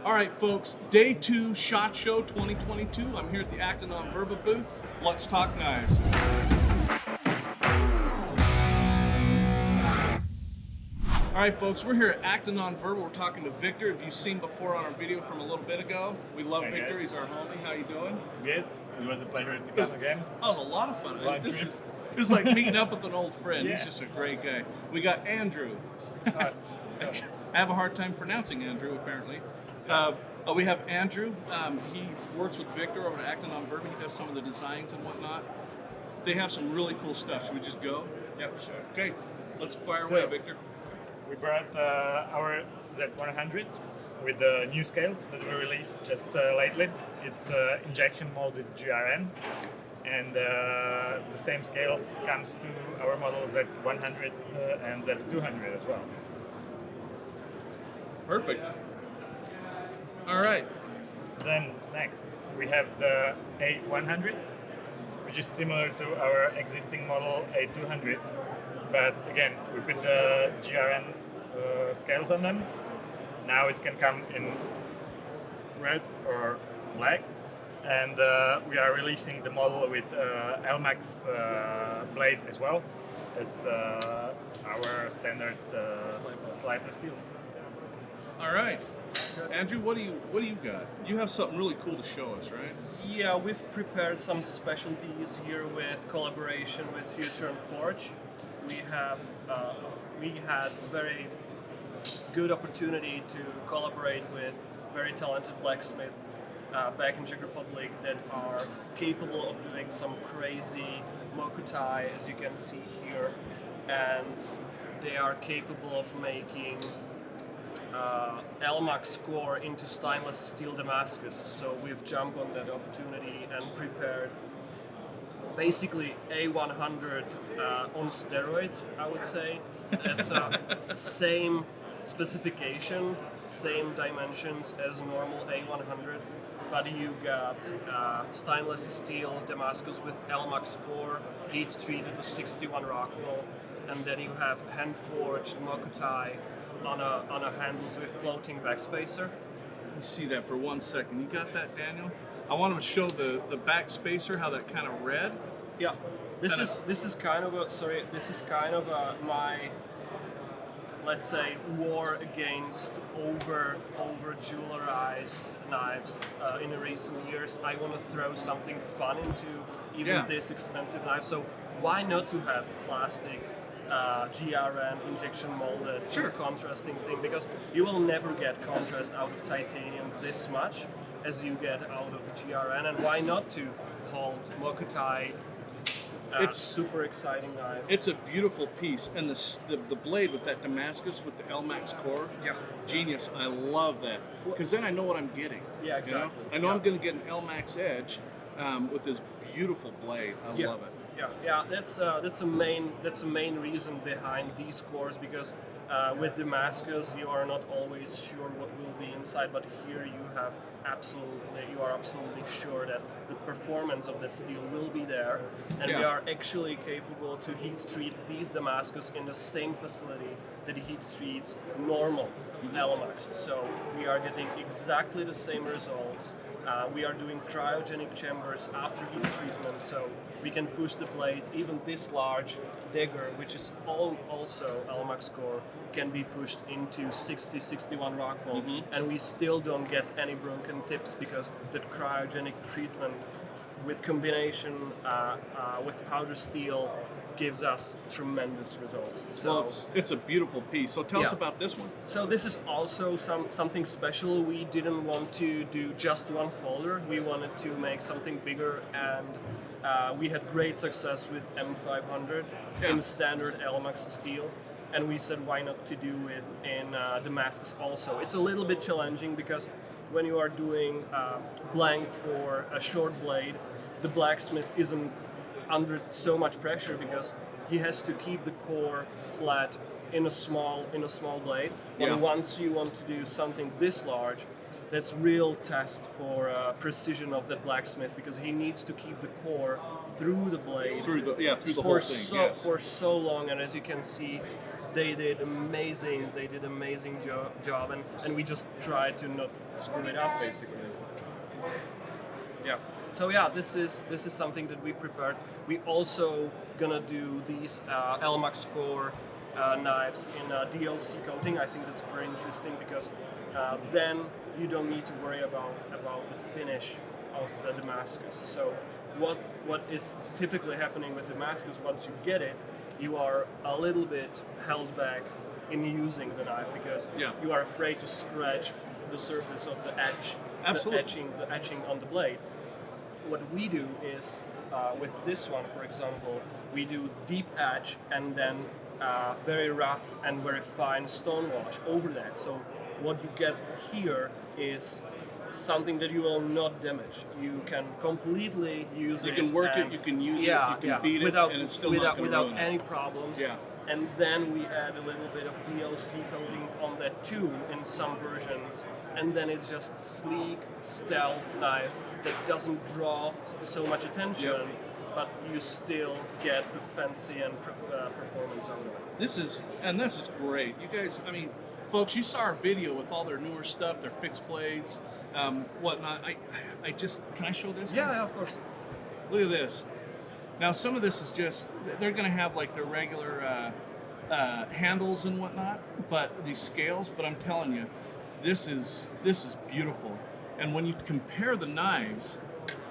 All right, folks, day 2 SHOT Show 2022. I'm here at the Acta Verba booth. Let's talk knives. All right, folks, we're here at Acta Verba. We're talking to Victor. If you've seen before on our video from a little bit ago, we love Hey, Victor. guys. He's our homie. How you doing? Good. It was a pleasure to come again. Oh, it was a lot of fun. Long This trip. is like meeting up with an old friend. Yeah. He's just a great guy. We got Andrew. Uh, I have a hard time pronouncing Andrew, apparently. We have Andrew. He works with Victor over at Acta Verba. He does some of the designs and whatnot. They have some really cool stuff. Should we just go? Yep, sure. Okay, let's fire So- away, Victor. We brought our Z100 with the new scales that we released just lately. It's injection molded GRN, and the same scales comes to our model Z100 and Z200 as well. Perfect. All right. Then next we have the A100, which is similar to our existing model A200, but again we put the GRN scales on them. Now it can come in red or black, and we are releasing the model with LMAX blade as well as our standard slider seal. All right. Andrew, what do you got? You have something really cool to show us, right? Yeah, we've prepared some specialties here with collaboration with Future and Forge. We had very good opportunity to collaborate with very talented blacksmith back in Czech Republic that are capable of doing some crazy mokutai, as you can see here, and they are capable of making LMAX score into stainless steel Damascus. So we've jumped on that opportunity and prepared basically A100 on steroids, I would say. It's same specification, same dimensions as normal A100, but you got stainless steel Damascus with LMAX core, heat treated to 61 Rockwell, and then you have hand forged mokutai on a handles with floating backspacer. Let me see that for 1 second. You got that, Daniel? I want to show the backspacer, how that kind of red. Yeah, this is kind of my, let's say, war against over jewelerized knives in the recent years. I want to throw something fun into even this expensive knife. So why not to have plastic GRN injection molded contrasting thing? Because you will never get contrast out of titanium this much as you get out of the GRN, and why not to hold mokutai? It's super exciting knife. It's a beautiful piece, and the blade with that Damascus with the LMAX core, genius. I love that because then I know what I'm getting. Yeah, exactly. You know? I know I'm going to get an LMAX edge with this beautiful blade. I love it. Yeah. That's a main reason behind these cores, because with Damascus you are not always sure what will be inside, but here you are absolutely sure that the performance of that steel will be there, and we are actually capable to heat treat these Damascus in the same facility that heat treats normal LMAX. So we are getting exactly the same results. We are doing cryogenic chambers after heat treatment, so we can push the blades. Even this large dagger, which is also LMAX core, can be pushed into 60-61 Rockwell, and we still don't get any broken tips because that cryogenic treatment with combination with powder steel gives us tremendous results. So Well, it's a beautiful piece. So tell us about this one. So this is also something special. We didn't want to do just one folder. We wanted to make something bigger, and we had great success with M500 in standard LMAX steel. And we said, why not to do it in Damascus also? It's a little bit challenging because when you are doing blank for a short blade, the blacksmith isn't under so much pressure because he has to keep the core flat in a small blade. And once you want to do something this large, that's real test for precision of that blacksmith, because he needs to keep the core through the blade through the whole thing. for so long. And as you can see, they did amazing. They did amazing job, and we just tried to not screw it up, basically. Yeah. So yeah, this is something that we prepared. We also gonna do these LMAX core knives in DLC coating. I think that's very interesting because then you don't need to worry about the finish of the Damascus. So what is typically happening with Damascus, once you get it, you are a little bit held back in using the knife because you are afraid to scratch the surface of the edge, Absolutely. the etching on the blade. What we do is, with this one, for example, we do deep etch and then very rough and very fine stone wash over that. So what you get here is something that you will not damage. You can completely use it. You can work it, and- you can use yeah, it, you can beat without, it, and it's still without, not going to without ruin any it. problems. Yeah. And then we add a little bit of DLC coating on that too in some versions. And then it's just sleek, stealth knife that doesn't draw so much attention, but you still get the fancy and performance out of it. This is great. You guys, I mean, folks, you saw our video with all their newer stuff, their fixed blades, whatnot. I just, can I show this? Yeah, of course. Look at this. Now, some of this is just, they're going to have like their regular handles and whatnot, but these scales, but I'm telling you, this is beautiful. And when you compare the knives,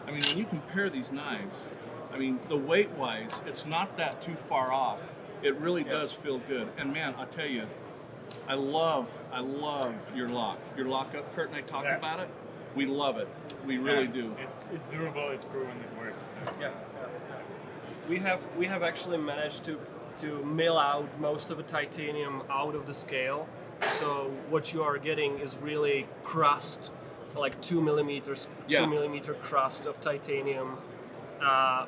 I mean, when you compare these knives, I mean, the weight-wise, it's not that too far off. It really does feel good. And man, I'll tell you, I love your lock. Your lockup. Kurt and I talked about it. We love it. We really do. It's durable. It's proven. It works. So. Yeah. We have actually managed to mill out most of the titanium out of the scale. So what you are getting is really crust, like 2 millimeters, 2 millimeter crust of titanium,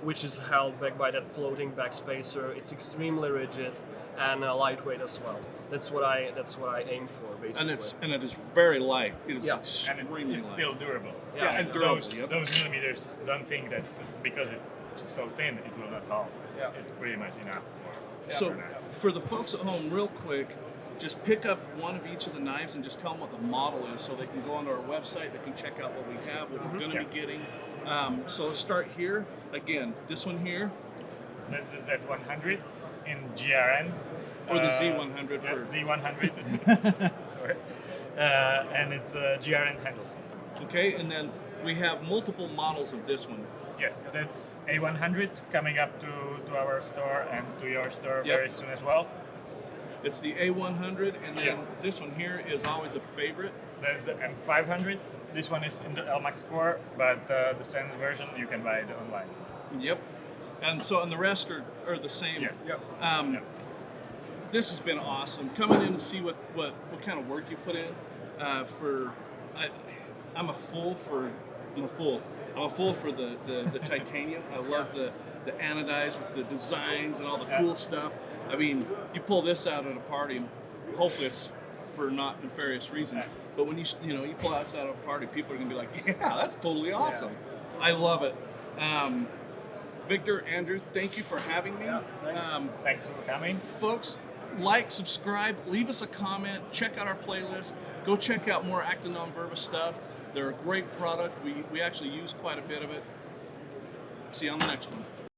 which is held back by that floating backspacer. It's extremely rigid and lightweight as well. That's what I aim for, basically. And it is very light. It is And extremely it's light. still durable. Yeah, and durable. Those millimeters, don't think that because it's so thin, it will not hold. Yeah. It's pretty much enough. So for the folks at home, real quick, just pick up one of each of the knives and just tell them what the model is so they can go onto our website, they can check out what we have, what we're going to be getting. So let's start here. Again, this one here. That's the Z100 in GRN. Or the Z100 for... Z100. Sorry. And it's GRN handles. Okay, and then we have multiple models of this one. Yes, that's A100 coming up to our store and to your store very soon as well. It's the A100, and then this one here is always a favorite. There's the M500. This one is in the LMAX core, but the Sans version you can buy it online. Yep. And so, and the rest are the same. Yes. This has been awesome. Coming in to see what kind of work you put in. I'm a fool for the titanium. I love the anodized with the designs and all the cool stuff. I mean, you pull this out at a party, hopefully it's for not nefarious reasons. But when you pull this out at a party, people are gonna be like, yeah, that's totally awesome. I love it. Victor, Andrew, thank you for having me. Yeah, thanks. Thanks for coming. Folks, like, subscribe, leave us a comment, check out our playlist, go check out more Acta non-Verba stuff. They're a great product. We actually use quite a bit of it. See you on the next one.